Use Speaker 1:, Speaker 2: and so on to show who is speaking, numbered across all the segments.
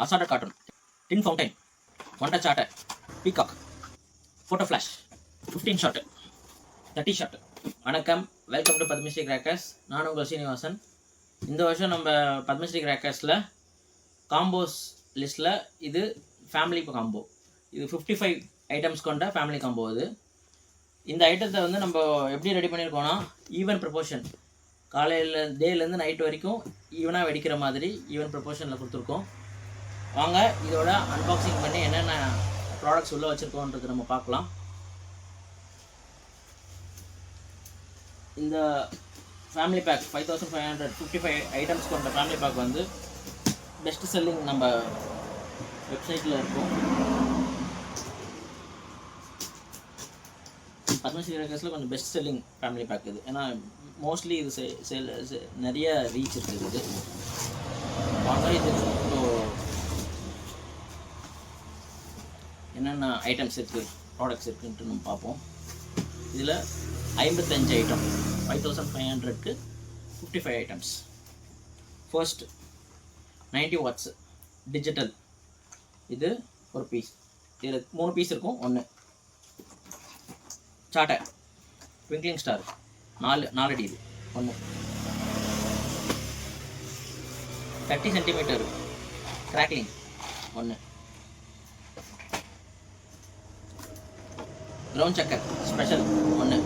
Speaker 1: assorted cartoon, tin fountain, one touch art, peacock, photo flash, 15 shot, 30 shot. வணக்கம், welcome to Padmashri crackers. நான் உங்கள் சீனிவாசன். இந்த வருஷம் நம்ம பத்மஸ்ரீ கிராக்கர்ஸில் காம்போஸ் லிஸ்ட்டில் இது ஃபேமிலி காம்போ. இது 55 ஐட்டம்ஸ் கொண்ட ஃபேமிலி காம்போ. இந்த ஐட்டத்தை வந்து நம்ம எப்படி ரெடி பண்ணியிருக்கோன்னா, ஈவன் ப்ரொபோர்ஷன், காலையில் டேலேருந்து நைட் வரைக்கும் ஈவனாக வெடிக்கிற மாதிரி ஈவன் ப்ரொபோர்ஷனில் கொடுத்துருக்கோம். வாங்க இதோட அன்பாக்சிங் பண்ணி என்னென்ன ப்ராடக்ட்ஸ் உள்ளே வச்சுருக்கோன்றது நம்ம பார்க்கலாம். இந்த ஃபேமிலி பேக் 5555 ஐட்டம்ஸ் கொண்ட ஃபேமிலி பேக் வந்து பெஸ்ட் செல்லிங் நம்ம வெப்சைட்டில் இருக்கும். பத்மஸ்ரீ கிராக்கர்ஸில் கொஞ்சம் பெஸ்ட் செல்லிங் ஃபேமிலி பேக் இது. ஏன்னா மோஸ்ட்லி இது நிறைய ரீச் இருக்குது. இது வாங்க இது என்னென்ன ஐட்டம்ஸ் இருக்குது, ப்ராடக்ட்ஸ் இருக்குன்ட்டு நம்ம பார்ப்போம். இதில் 55 ஐட்டம், 5500க்கு 55 ஐட்டம்ஸ். ஃபர்ஸ்ட் 90 வாட்ஸ் டிஜிட்டல், இது ஒரு பீஸ். இதில் 3 பீஸ் இருக்கும். ஒன்று சாட்டை ட்விங்க்லிங் ஸ்டார் 4 அடி, இது ஒன்று. 30 சென்டிமீட்டர் கிராக்லிங் ஒன்று. கிரவுண்ட் சக்கர் ஸ்பெஷல் ஒன்று.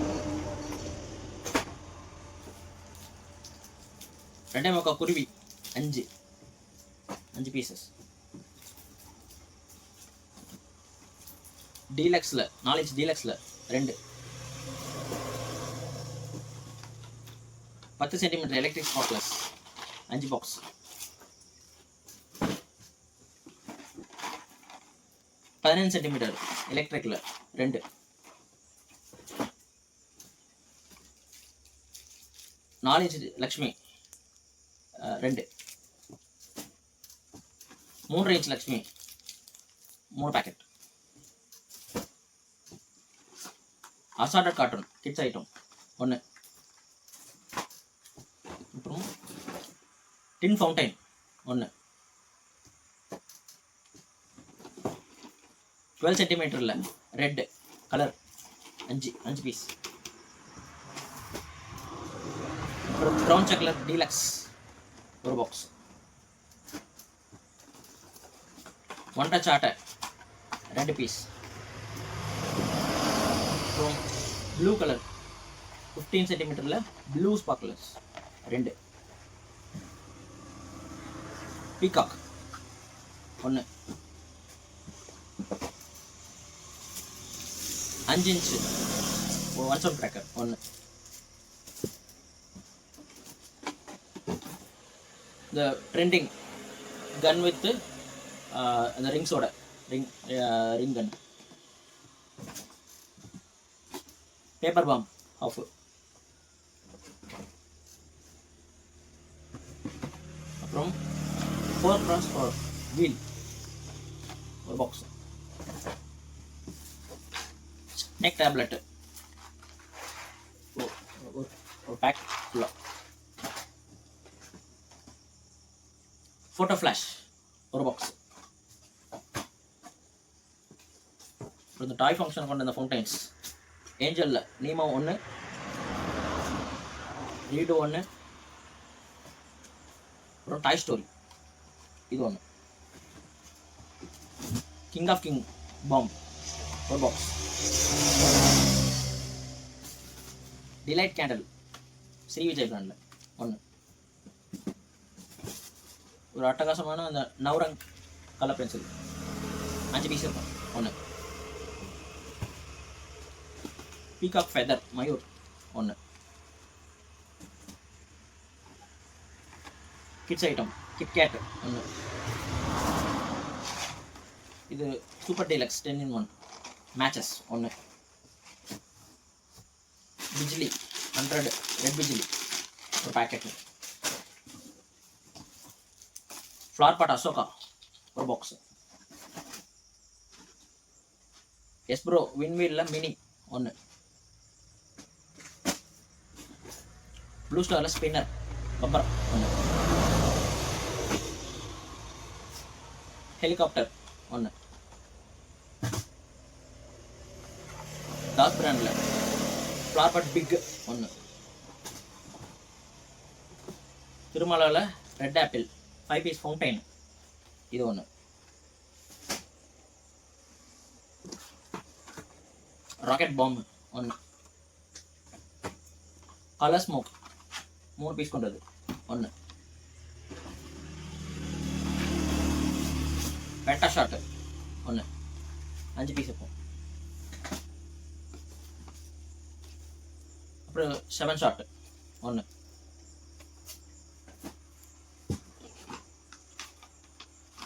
Speaker 1: 2.25 குருவி 5 பீசஸ். டீலக்ஸில் 4 இன்ச் டீலக்ஸில் 2. 10 centimetre electric sparklers 5 box. 15 centimetre எலக்ட்ரிக்கில் 2. 4 inch Lakshmi 2. 3 inch Lakshmi 3 packet. Assorted cartoon kids item 1. அப்புறம் டின் ஃபவுண்டைன் 1. 12 சென்டிமீட்டரில் ரெட் கலர் 5 பீஸ். அப்புறம் ப்ரௌன் சாக்லேட் டீலக்ஸ் ஒரு பாக்ஸ். 1 டச் ஆட்டை 2 பீஸ். அப்புறம் blue colour 15 சென்டிமீட்டரில் blue sparklers 2. Peacock 1. 5 inch one sound cracker 1. இந்த trending gun with அந்த ரிங்ஸோட ring gun. Paper bomb off. அப்புறம் 4x4 வீல் ஒரு பாக்ஸ். ஸ்னேக் டேப்லெட் ஒரு பேக் ஃபுல்லாக. ஃபோட்டோ ஃப்ளாஷ் ஒரு பாக்ஸ். அப்புறம் இந்த டாய் ஃபங்க்ஷன் கொண்ட இந்த ஃபவுண்டைன்ஸ் ஏஞ்சலில் நீமோ 1, ரீடோ 1, அப்புறம் டாய் ஸ்டோரி இது 1. கிங் ஆஃப் கிங் பாம் ஒரு box. Delight candle Shri Vijay பிராண்டில் 1. ஒரு அட்டகாசமான அந்த நவரங் கலர் பென்சில் 5 பீஸ் இருக்கும் 1. Peacock feather Mayur 1. Kids item KitKat 1. இது super deluxe 10 in 1 matches 1. Bijli 100 red Bijli ஒரு பேக்கெட். ஃப்ளார் பாட் அசோகா ஒரு பாக்ஸ். எஸ்ப்ரோ வின்வீலில் மினி 1. ப்ளூ ஸ்டாரில் ஸ்பின்னர் பப்பர் 1. ஹெலிகாப்டர் ஒன்று, டாஸ் பிராண்டில் ஃப்ளார்பட் பிக் ஒன்று, திருமலாவில் ரெட் ஆப்பிள் 5 பீஸ் ஃபவுண்டைன் இது ஒன்று, ராக்கெட் பாம்பு ஒன்று, கலர் ஸ்மோக் 3 பீஸ் கொண்டது ஒன்று, பெட்டா ஷாட்டு ஒன்று 5 பீஸ் இருக்கும், அப்புறம் 7 ஷாட்டு ஒன்று,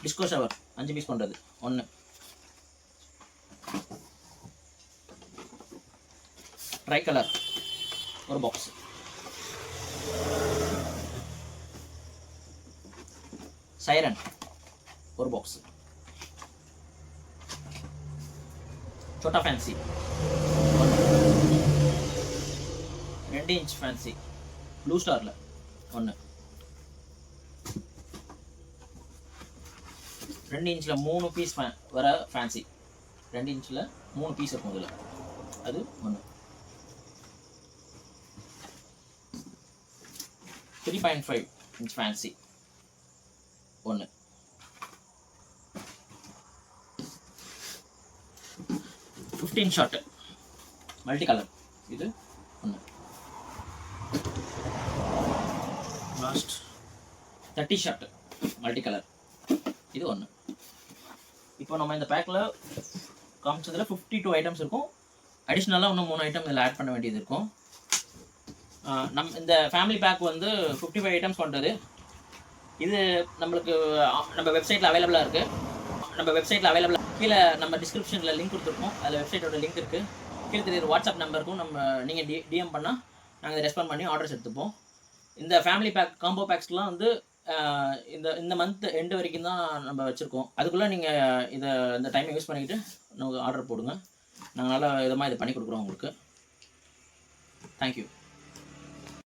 Speaker 1: டிஸ்கோ ஷவர் 5 பீஸ் கொண்டது ஒன்று, ட்ரை கலர் ஒரு பாக்ஸ், சைரன் ஒரு பாக்ஸ், छोटा fancy 2 inch fancy blue star ஒன்று, 2 इंच 3 பீஸ் வர ஃபேன்சி, 2 इंच 3 பீஸ் இருக்கும் இதில், அது ஒன்று, 3.5 इंच ஃபேன்சி ஒன்று, 15 ஷாட்டு மல்டி கலர் இது ஒன்று, லாஸ்ட் 30 ஷாட்டு மல்டி கலர் இது ஒன்று. இப்போ நம்ம இந்த பேக்கில் காமிச்சதில் 52 ஐட்டம்ஸ் இருக்கும். அடிஷ்னலாக இன்னும் 3 ஐட்டம் இதில் ஆட் பண்ண வேண்டியது இருக்கும். இந்த ஃபேமிலி பேக் வந்து 55 ஐட்டம்ஸ் கொண்டது. இது நம்மளுக்கு நம்ம வெப்சைட்டில் அவைலபிளாக இருக்குது. கீழே நம்ம டிஸ்கிரிப்ஷனில் லிங்க் கொடுத்துருக்கோம். அதில் வெப்சைட்டோட லிங்க் இருக்குது. கீழே தெரியுற வாட்ஸ்அப் நம்பருக்கும் நீங்கள் டிஎம் பண்ணால் நாங்கள் ரெஸ்பாண்ட் பண்ணி ஆர்டர்ஸ் எடுத்துப்போம். இந்த ஃபேமிலி பேக் காம்போ பேக்ஸ்லாம் வந்து இந்த மந்த் எண்டு வரைக்கும் தான் நம்ம வச்சுருக்கோம். அதுக்குள்ளே நீங்கள் இந்த டைமை யூஸ் பண்ணிக்கிட்டு நமக்கு ஆர்டர் போடுங்க. நாங்கள் நல்லா விதமாக இதை பண்ணி கொடுக்குறோம் உங்களுக்கு. தேங்க்யூ.